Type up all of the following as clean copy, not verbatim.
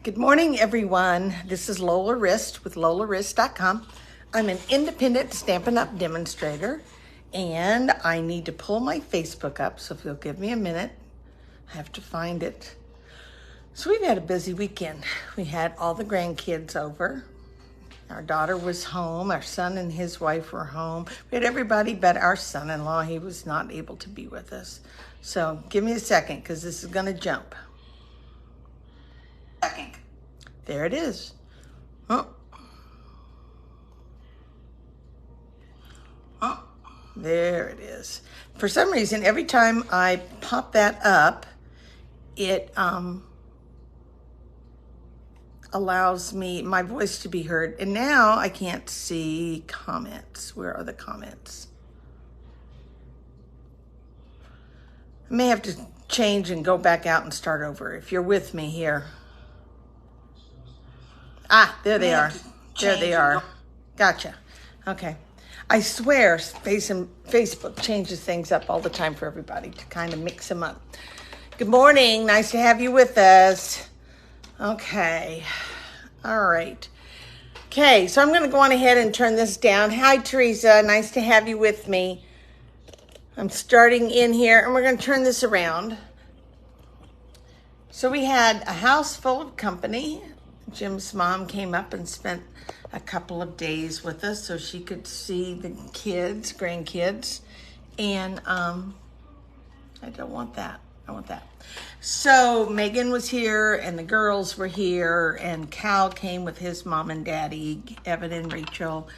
Good morning, everyone. This is Lola Rist with LolaRist.com. I'm an independent Stampin' Up! Demonstrator, and I need to pull my Facebook up, so if you'll give me a minute, I have to find it. So we've had a busy weekend. We had all the grandkids over. Our daughter was home. Our son and his wife were home. We had everybody but our son-in-law. He was not able to be with us. So give me a second, because this is going to jump. There it is. Oh. Oh, there it is. For some reason, every time I pop that up, it allows me, my voice to be heard. And now I can't see comments. Where are the comments? I may have to change and go back out and start over if you're with me here. Ah, there they are. There they are. Gotcha. Okay. I swear Facebook changes things up all the time for everybody to kind of mix them up. Good morning. Nice to have you with us. Okay. All right. Okay, so I'm going to go on ahead and turn this down. Hi, Teresa. Nice to have you with me. I'm starting in here, and we're going to turn this around. So we had a house full of company. Jim's mom came up and spent a couple of days with us so she could see the kids, grandkids. And I don't want that. I want that. So Megan was here and the girls were here and Cal came with his mom and daddy, Evan and Rachel.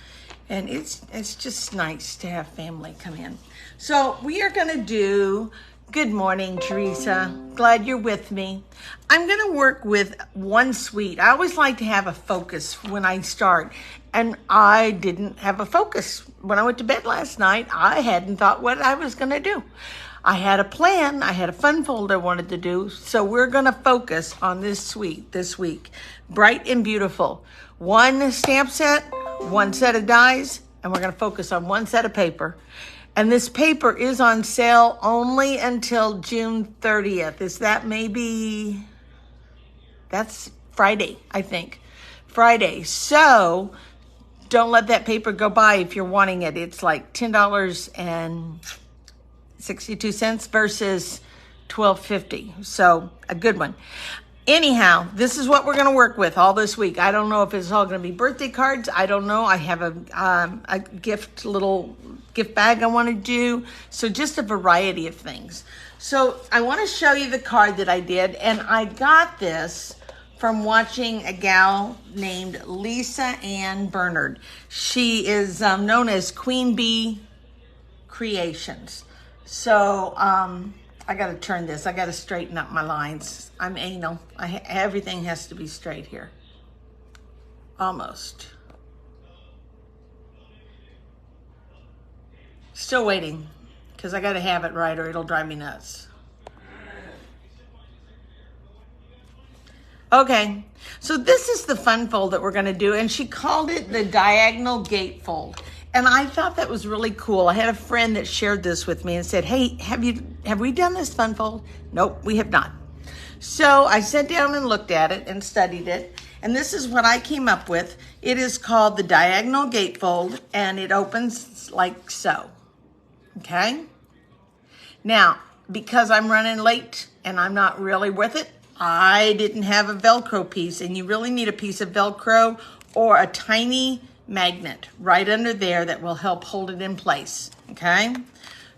And it's just nice to have family come in. So we are going to do... Good morning, Teresa. Glad you're with me. I'm going to work with one suite. I always like to have a focus when I start, and I didn't have a focus. When I went to bed last night, I hadn't thought what I was going to do. I had a plan. I had a fun fold I wanted to do, so we're going to focus on this suite this week. Bright and beautiful. One stamp set, one set of dies, and we're going to focus on one set of paper. And this paper is on sale only until June 30th. Is that maybe, that's Friday, I think. Friday. So don't let that paper go by if you're wanting it. It's like $10.62 versus $12.50. So a good one. Anyhow, this is what we're going to work with all this week. I don't know if it's all going to be birthday cards. I don't know. I have a little gift bag I want to do. So just a variety of things. So I want to show you the card that I did. And I got this from watching a gal named Lisa Ann Bernard. She is known as Queen Bee Creations. So I got to turn this. I got to straighten up my lines. I'm anal. Everything has to be straight here. Almost. Still waiting, because I got to have it right or it'll drive me nuts. Okay, so this is the fun fold that we're going to do, and she called it the diagonal gatefold. And I thought that was really cool. I had a friend that shared this with me and said, hey, have we done this fun fold? Nope, we have not. So I sat down and looked at it and studied it. And this is what I came up with. It is called the diagonal gatefold, and it opens like so. Okay? Now, because I'm running late and I'm not really with it, I didn't have a Velcro piece, and you really need a piece of Velcro or a tiny magnet right under there that will help hold it in place. Okay?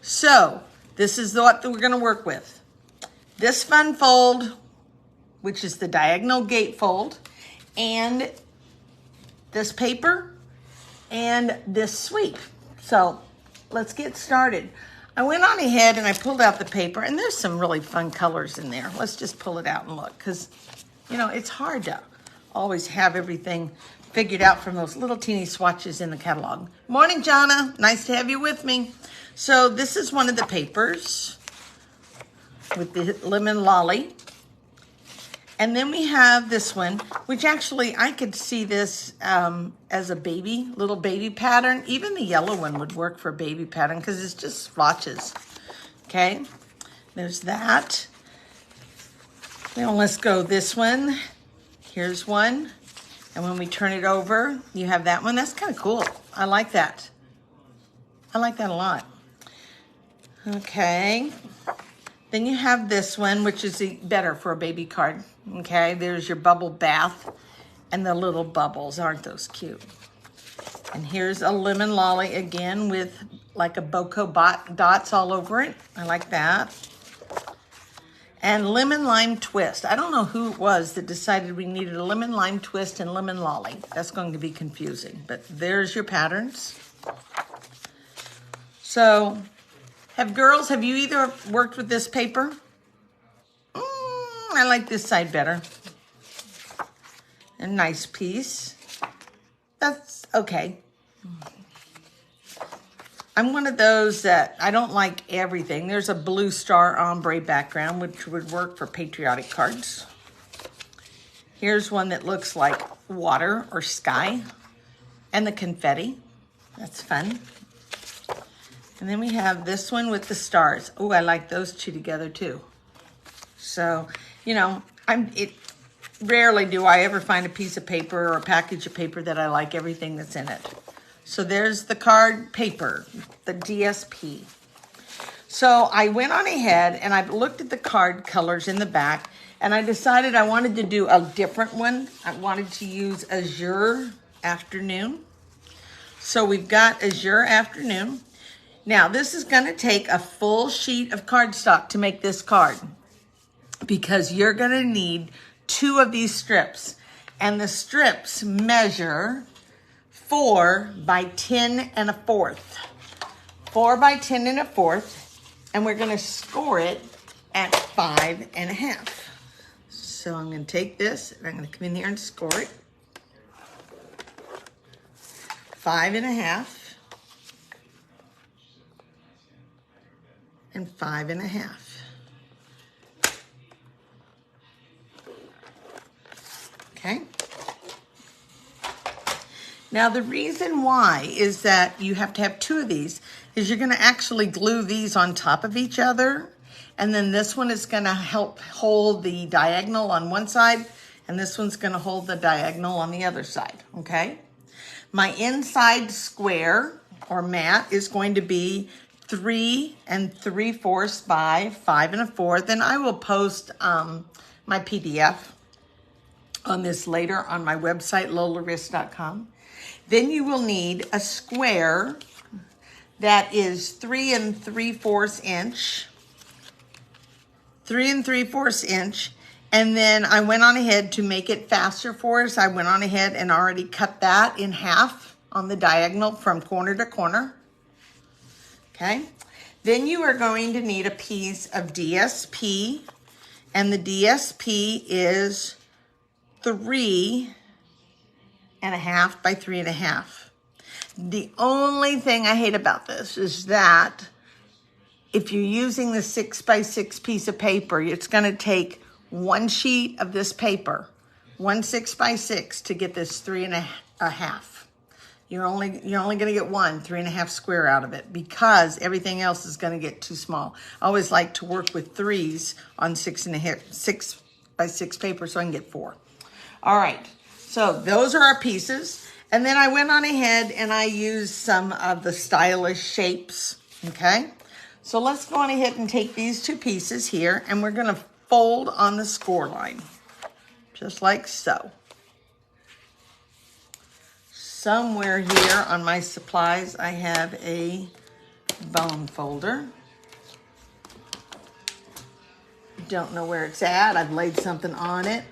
So, this is what we're going to work with. This fun fold, which is the diagonal gatefold, and this paper, and this sweep. So, let's get started. I went on ahead and I pulled out the paper, and there's some really fun colors in there. Let's just pull it out and look, because, you know, it's hard to always have everything figured out from those little teeny swatches in the catalog. Morning, Jonna. Nice to have you with me. So this is one of the papers with the lemon lolly. And then we have this one, which actually I could see this as a little baby pattern. Even the yellow one would work for a baby pattern because it's just swatches. Okay, there's that. Now let's go this one. Here's one. And when we turn it over, you have that one. That's kind of cool. I like that. I like that a lot. Okay. Then you have this one, which is better for a baby card. Okay, there's your bubble bath and the little bubbles. Aren't those cute? And here's a lemon lolly again with like a bokeh dots all over it. I like that. And lemon lime twist. I don't know who it was that decided we needed a lemon lime twist and lemon lolly. That's going to be confusing, but there's your patterns. So, have you either worked with this paper? I like this side better. A nice piece. That's okay. I'm one of those that I don't like everything. There's a blue star ombre background, which would work for patriotic cards. Here's one that looks like water or sky. And the confetti. That's fun. And then we have this one with the stars. Oh, I like those two together too. So, you know, rarely do I ever find a piece of paper or a package of paper that I like everything that's in it. So there's the card paper, the DSP. So I went on ahead and I looked at the card colors in the back and I decided I wanted to do a different one. I wanted to use Azure Afternoon. So we've got Azure Afternoon. Now this is going to take a full sheet of cardstock to make this card because you're going to need 2 of these strips. And the strips measure 4 by 10 1/4. 4 by 10 1/4, and we're going to score it at 5.5. So I'm going to take this and I'm going to come in here and score it. 5.5 and 5.5. Okay. Now the reason why is that you have to have 2 of these is you're going to actually glue these on top of each other, and then this one is going to help hold the diagonal on one side and this one's going to hold the diagonal on the other side. Okay, my inside square or mat is going to be 3 3/4 by 5 1/4, and I will post my PDF on this later on my website, lolarisk.com. Then you will need a square that is 3 3/4 inch. 3 3/4 inch. And then I went on ahead to make it faster for us. I went on ahead and already cut that in half on the diagonal from corner to corner. Okay. Then you are going to need a piece of DSP. And the DSP is 3.5 by 3.5. The only thing I hate about this is that if you're using the 6 by 6 piece of paper, it's going to take one sheet of this paper, 1 6 by 6, to get this 3.5. You're only going to get 1 3.5 square out of it because everything else is going to get too small. I always like to work with 3s on 6 by 6 paper so I can get 4. All right, so those are our pieces. And then I went on ahead and I used some of the stylish shapes, okay? So let's go on ahead and take these 2 pieces here and we're gonna fold on the score line, just like so. Somewhere here on my supplies, I have a bone folder. Don't know where it's at. I've laid something on it.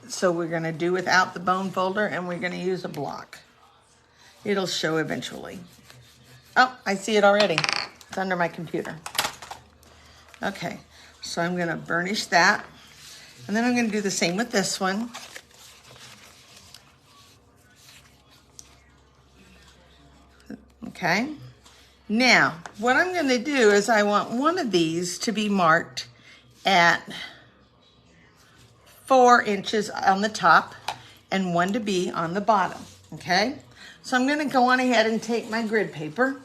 So we're going to do without the bone folder and we're going to use a block. It'll show eventually. Oh, I see it already. It's under my computer. Okay, so I'm going to burnish that. And then I'm going to do the same with this one. Okay. Now, what I'm going to do is I want one of these to be marked at 4 inches on the top and 1 to be on the bottom, okay? So I'm gonna go on ahead and take my grid paper.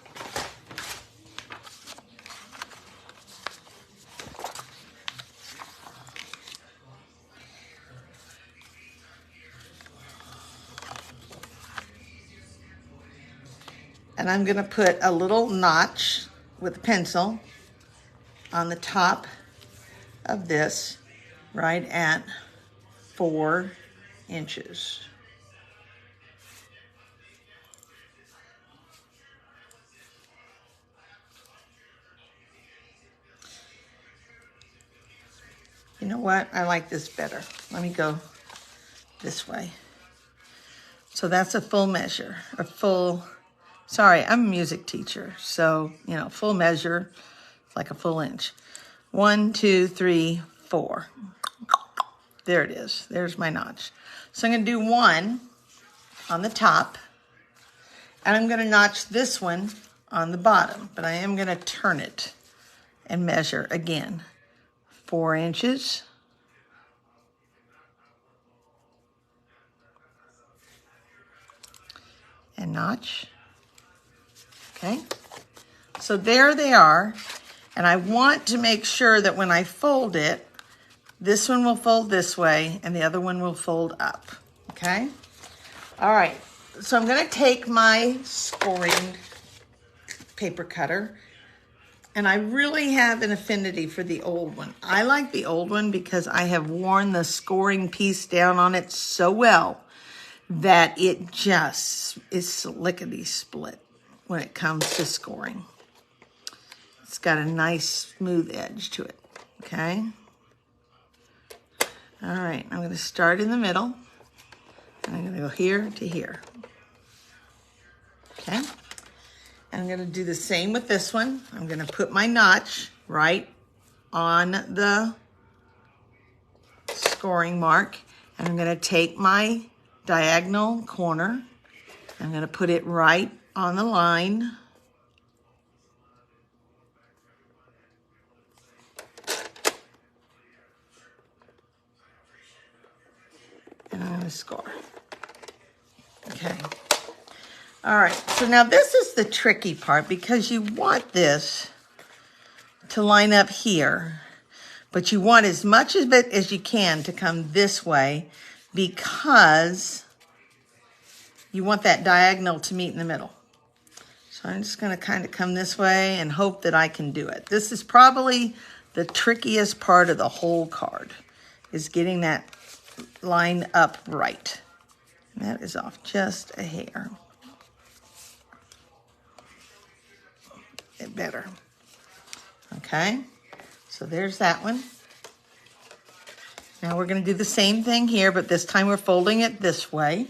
And I'm gonna put a little notch with a pencil on the top of this, right at 4 inches. You know what? I like this better. Let me go this way. So that's a full measure, sorry, I'm a music teacher. So, full measure, like a full inch. 1, 2, 3, 4. There it is. There's my notch. So I'm going to do 1 on the top, and I'm going to notch this one on the bottom, but I am going to turn it and measure again. 4 inches. And notch. Okay. So there they are. And I want to make sure that when I fold it, this one will fold this way and the other one will fold up. Okay. All right. So I'm going to take my scoring paper cutter, and I really have an affinity for the old one. I like the old one because I have worn the scoring piece down on it so well that it just is lickety split when it comes to scoring. It's got a nice smooth edge to it, okay? All right, I'm gonna start in the middle, and I'm gonna go here to here, okay? And I'm gonna do the same with this one. I'm gonna put my notch right on the scoring mark, and I'm gonna take my diagonal corner. I'm going to put it right on the line. And I'm going to score. Okay. All right. So now this is the tricky part, because you want this to line up here, but you want as much of it as you can to come this way, because you want that diagonal to meet in the middle. So I'm just going to kind of come this way and hope that I can do it. This is probably the trickiest part of the whole card, is getting that line up right. And that is off just a hair. It better. Okay, so there's that one. Now we're going to do the same thing here, but this time we're folding it this way.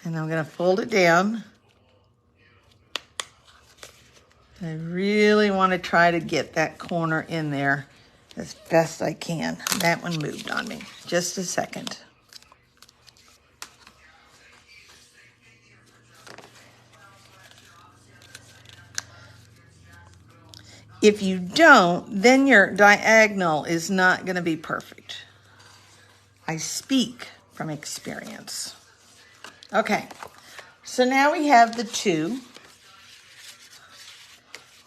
And I'm going to fold it down. I really want to try to get that corner in there as best I can. That one moved on me. Just a second. If you don't, then your diagonal is not going to be perfect. I speak from experience. Okay, so now we have the two,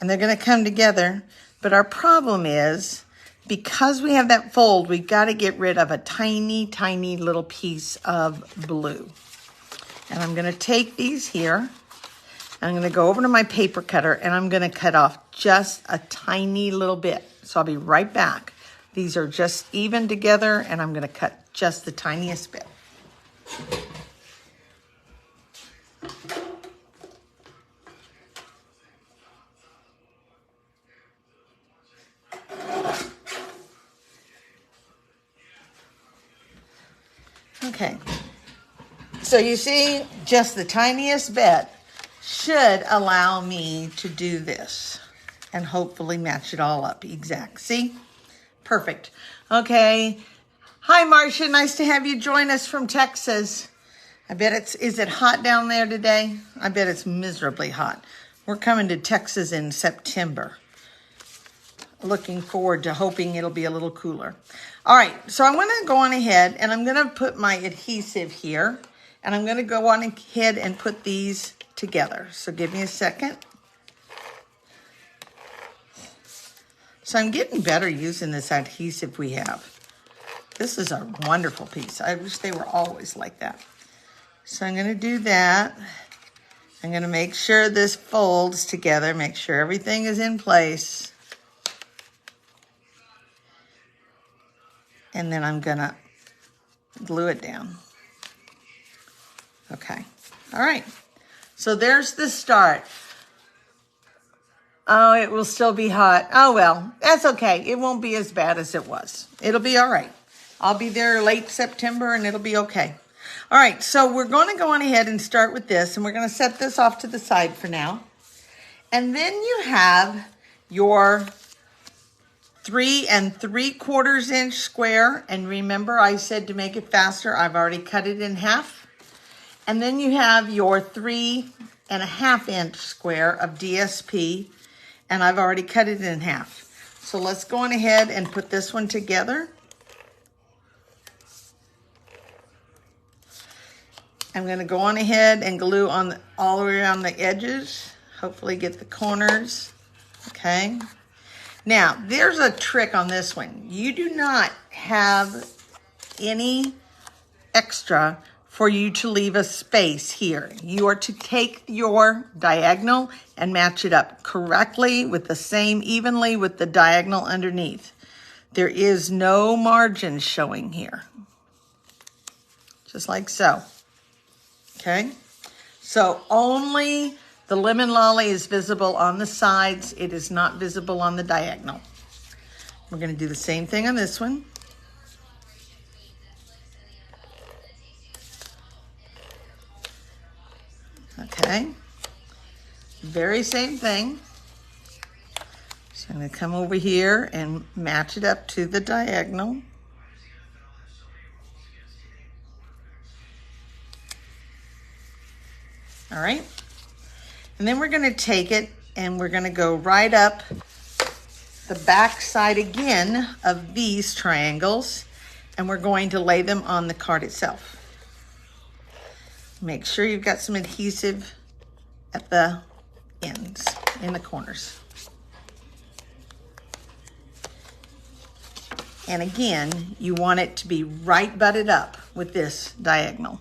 and they're going to come together, but our problem is, because we have that fold, we've got to get rid of a tiny, tiny little piece of blue. And I'm going to take these here, and I'm going to go over to my paper cutter, and I'm going to cut off just a tiny little bit. So I'll be right back. These are just even together, and I'm going to cut just the tiniest bit. Okay, so you see, just the tiniest bit should allow me to do this and hopefully match it all up exact. See? Perfect. Okay. Hi, Marcia. Nice to have you join us from Texas. I bet is it hot down there today? I bet it's miserably hot. We're coming to Texas in September. Looking forward to hoping it'll be a little cooler. All right, so I'm going to go on ahead and I'm going to put my adhesive here, and I'm going to go on ahead and put these together. So give me a second. So I'm getting better using this adhesive we have. This is a wonderful piece. I wish they were always like that. So I'm going to do that. I'm going to make sure this folds together, make sure everything is in place. And then I'm going to glue it down. Okay. All right. So there's the start. Oh, it will still be hot. Oh, well, that's okay. It won't be as bad as it was. It'll be all right. I'll be there late September and it'll be okay. All right, so we're going to go on ahead and start with this, and we're going to set this off to the side for now. And then you have your 3 3/4 inch square. And remember, I said to make it faster, I've already cut it in half. And then you have your 3 1/2 inch square of DSP, and I've already cut it in half. So let's go on ahead and put this one together. I'm going to go on ahead and glue on all the way around the edges. Hopefully get the corners. Okay. Now, there's a trick on this one. You do not have any extra for you to leave a space here. You are to take your diagonal and match it up correctly with the same evenly with the diagonal underneath. There is no margin showing here. Just like so. Okay, so only the lemon lolly is visible on the sides. It is not visible on the diagonal. We're going to do the same thing on this one. Okay, very same thing. So I'm going to come over here and match it up to the diagonal. All right, and then we're going to take it and we're going to go right up the back side again of these triangles, and we're going to lay them on the card itself. Make sure you've got some adhesive at the ends, in the corners. And again, you want it to be right butted up with this diagonal.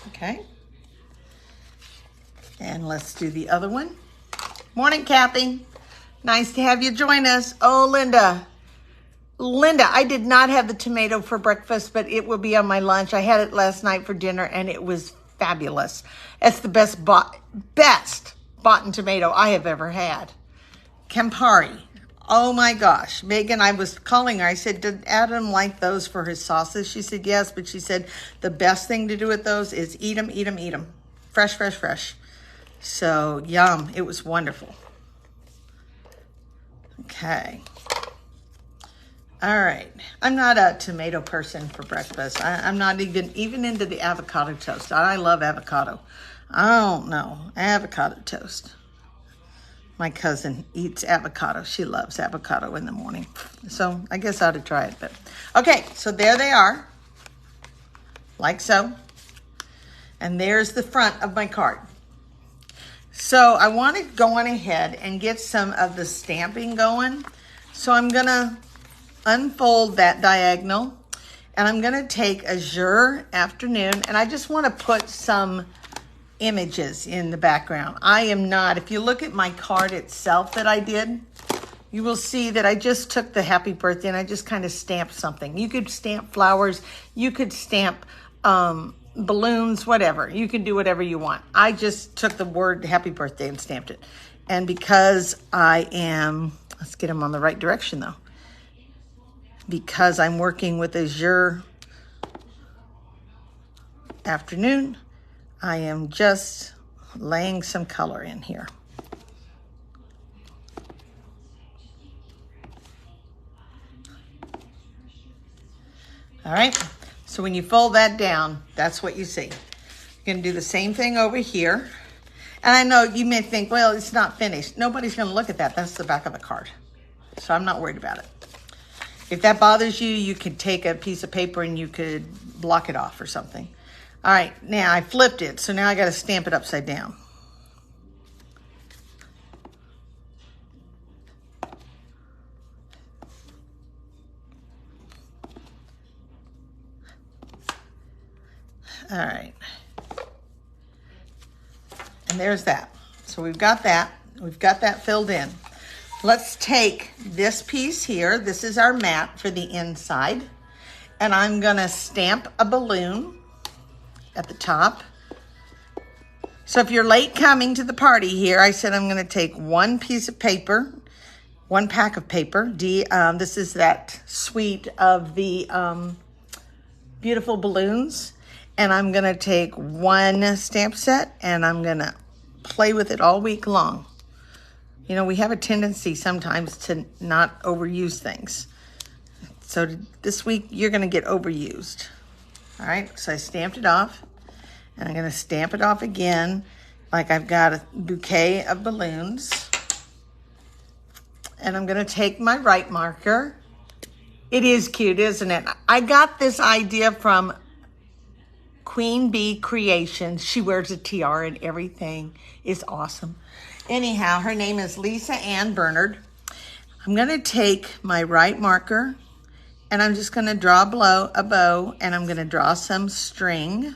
Okay, and let's do the other one. Morning, Kathy. Nice to have you join us. Oh, Linda, I did not have the tomato for breakfast, but it will be on my lunch. I had it last night for dinner, and it was fabulous. It's the best boughten tomato I have ever had. Campari. Oh my gosh. Megan, I was calling her. I said, did Adam like those for his sauces? She said, yes, but she said the best thing to do with those is eat them, eat them, eat them. Fresh, fresh, fresh. So, yum. It was wonderful. Okay. All right. I'm not a tomato person for breakfast. I'm not even into the avocado toast. I love avocado. I don't know. Avocado toast. My cousin eats avocado. She loves avocado in the morning. So I guess I ought to try it. But okay, so there they are. Like so. And there's the front of my card. So I want to go on ahead and get some of the stamping going. So I'm going to unfold that diagonal. And I'm going to take Azure Afternoon. And I just want to put some images in the background. I am not, if you look at my card itself that I did, you will see that I just took the happy birthday and I just kind of stamped something. You could stamp flowers, you could stamp balloons, whatever. You can do whatever you want. I just took the word happy birthday and stamped it. And because I am, let's get them on the right direction though. Because I'm working with Azure Afternoon, I am just laying some color in here. All right, so when you fold that down, that's what you see. You're gonna do the same thing over here. And I know you may think, well, it's not finished. Nobody's gonna look at that. That's the back of the card. So I'm not worried about it. If that bothers you, you could take a piece of paper and you could block it off or something. All right, now I flipped it, so now I got to stamp it upside down. All right. And there's that. So we've got that. We've got that filled in. Let's take this piece here. This is our mat for the inside. And I'm gonna stamp a balloon at the top. So if you're late coming to the party here, I said I'm gonna take one piece of paper, one pack of paper. This is that suite of the beautiful balloons. And I'm gonna take one stamp set and I'm gonna play with it all week long. You know, we have a tendency sometimes to not overuse things. So this week, you're gonna get overused. All right, so I stamped it off, and I'm gonna stamp it off again, like I've got a bouquet of balloons. And I'm gonna take my right marker. It is cute, isn't it? I got this idea from Queen Bee Creations. She wears a tiara and everything. It's awesome. Anyhow, her name is Lisa Ann Bernard. I'm gonna take my right marker and I'm just gonna draw a bow and I'm gonna draw some string.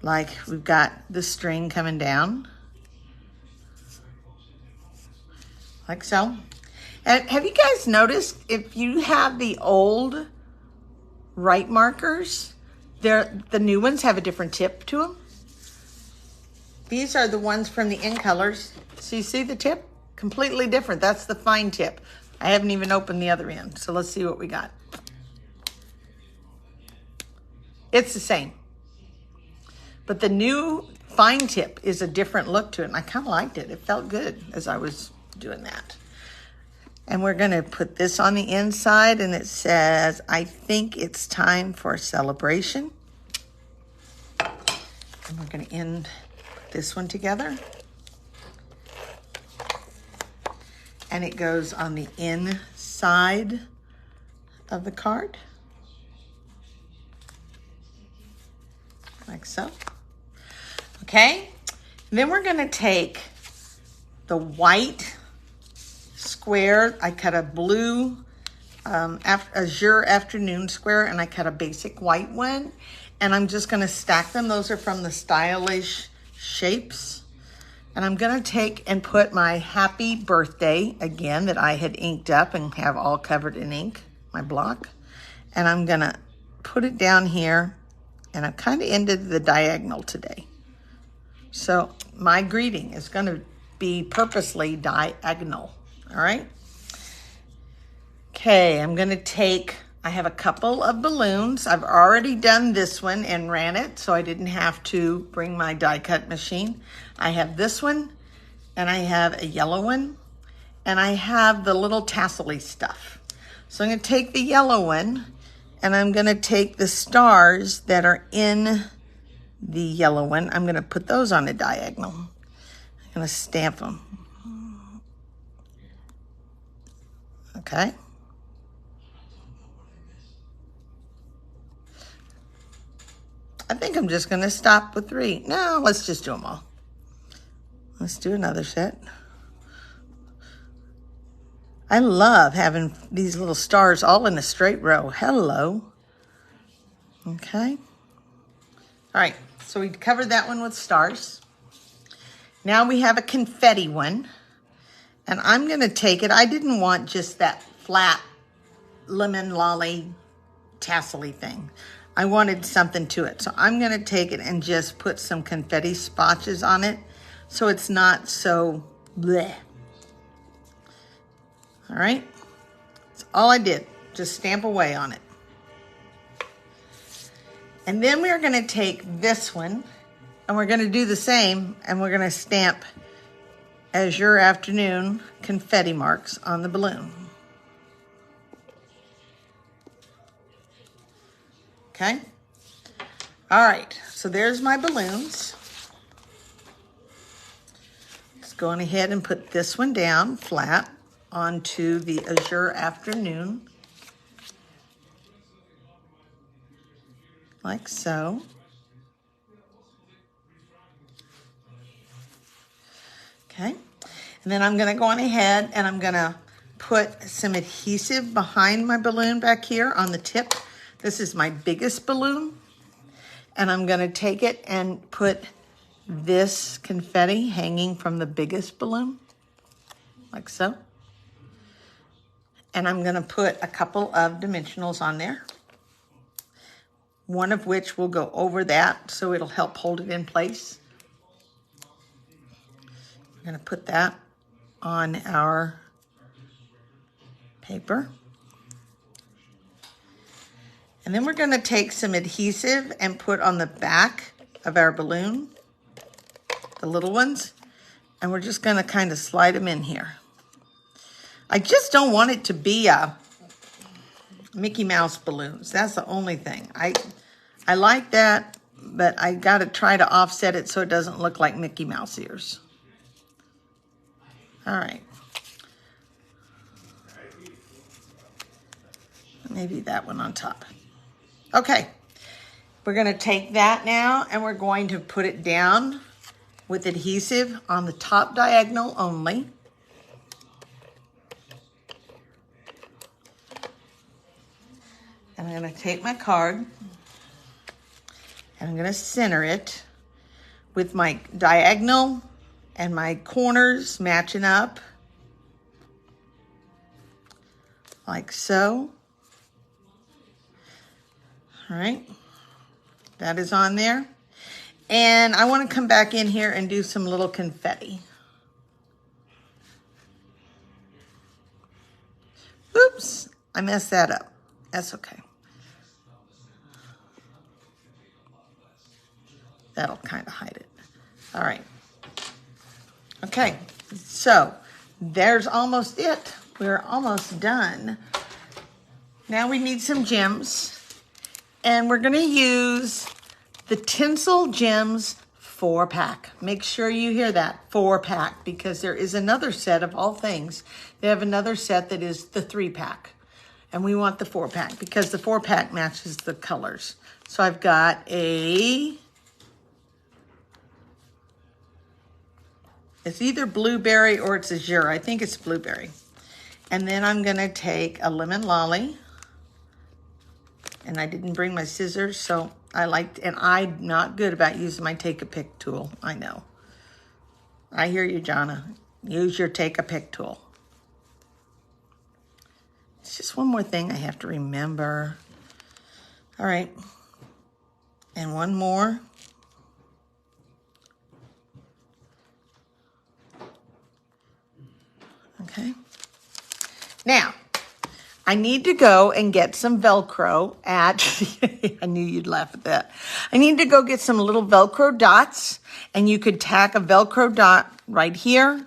Like we've got the string coming down. Like so. And have you guys noticed if you have the old right markers, the new ones have a different tip to them? These are the ones from the In Colors. So you see the tip? Completely different. That's the fine tip. I haven't even opened the other end. So let's see what we got. It's the same. But the new fine tip is a different look to it. And I kind of liked it. It felt good as I was doing that. And we're going to put this on the inside. And it says, I think it's time for a celebration. And we're going to end this one together. And it goes on the inside of the card. Like so. Okay. And then we're going to take the white square. I cut a blue azure afternoon square and I cut a basic white one. And I'm just going to stack them. Those are from the Stylish Shapes. And I'm going to take and put my happy birthday again that I had inked up and have all covered in ink, my block. And I'm going to put it down here. And I've kind of ended the diagonal today. So my greeting is going to be purposely diagonal. All right. Okay, I'm going to take, I have a couple of balloons. I've already done this one and ran it, so I didn't have to bring my die cut machine. I have this one, and I have a yellow one, and I have the little tassel-y stuff. So I'm going to take the yellow one, and I'm going to take the stars that are in the yellow one. I'm going to put those on a diagonal. I'm going to stamp them. Okay. I think I'm just going to stop with 3. No, let's just do them all. Let's do another set. I love having these little stars all in a straight row. Hello. Okay. All right, so we covered that one with stars. Now we have a confetti one. And I'm going to take it. I didn't want just that flat lemon lolly tassel-y thing. I wanted something to it. So I'm going to take it and just put some confetti spotches on it so it's not so bleh. All right. That's all I did. Just stamp away on it. And then we're going to take this one and we're going to do the same and we're going to stamp Azure Afternoon confetti marks on the balloon. Okay. All right. So there's my balloons. Just going ahead and put this one down flat onto the Azure Afternoon. Like so. Okay. And then I'm going to go on ahead and I'm going to put some adhesive behind my balloon back here on the tip. This is my biggest balloon. And I'm going to take it and put this confetti hanging from the biggest balloon, like so. And I'm going to put a couple of dimensionals on there, one of which will go over that so it'll help hold it in place. I'm going to put that on our paper. And then we're going to take some adhesive and put on the back of our balloon, the little ones, and we're just going to kind of slide them in here. I just don't want it to be a Mickey Mouse balloons. That's the only thing. I like that, but I got to try to offset it so it doesn't look like Mickey Mouse ears. All right. Maybe that one on top. Okay, we're going to take that now and we're going to put it down with adhesive on the top diagonal only. And I'm going to take my card and I'm going to center it with my diagonal and my corners matching up like so. All right, that is on there. And I want to come back in here and do some little confetti. Oops, I messed that up. That's okay. That'll kind of hide it. All right. Okay, so there's almost it. We're almost done. Now we need some gems. And we're going to use the Tinsel Gems 4-pack. Make sure you hear that, 4-pack, because there is another set of all things. They have another set that is the 3-pack. And we want the 4-pack because the 4-pack matches the colors. So I've got it's either blueberry or it's azure. I think it's blueberry. And then I'm going to take a lemon lolly. And I didn't bring my scissors, so and I'm not good about using my take-a-pick tool. I know. I hear you, Jonna. Use your take-a-pick tool. It's just one more thing I have to remember. All right. And one more. Okay. Now, I need to go and get some Velcro at, I knew you'd laugh at that. I need to go get some little Velcro dots, and you could tack a Velcro dot right here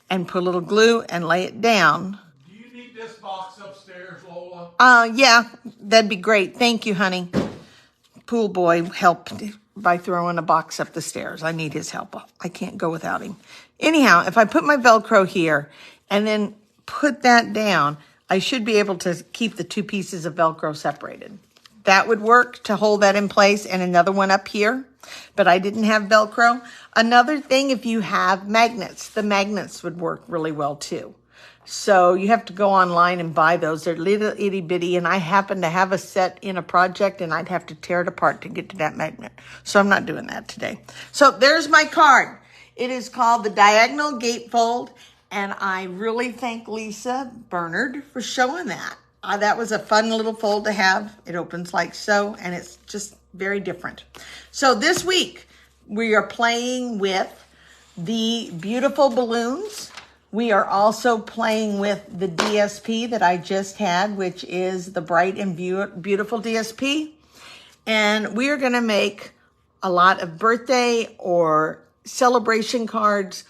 and put a little glue and lay it down. Do you need this box upstairs, Lola? Yeah, that'd be great. Thank you, honey. Pool boy helped by throwing a box up the stairs. I need his help. I can't go without him. Anyhow, if I put my Velcro here and then put that down, I should be able to keep the two pieces of Velcro separated. That would work to hold that in place, and another one up here, but I didn't have Velcro. Another thing, if you have magnets, the magnets would work really well too. So you have to go online and buy those. They're little itty bitty, and I happen to have a set in a project, and I'd have to tear it apart to get to that magnet. So I'm not doing that today. So there's my card. It is called the Diagonal Gatefold. And I really thank Lisa Bernard for showing that. That was a fun little fold to have. It opens like so, and it's just very different. So this week, we are playing with the beautiful balloons. We are also playing with the DSP that I just had, which is the Bright and Beautiful DSP. And we are going to make a lot of birthday or celebration cards,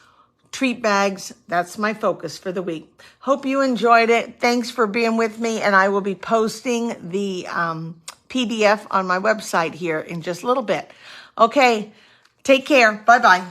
treat bags. That's my focus for the week. Hope you enjoyed it. Thanks for being with me. And I will be posting the PDF on my website here in just a little bit. Okay, take care. Bye-bye.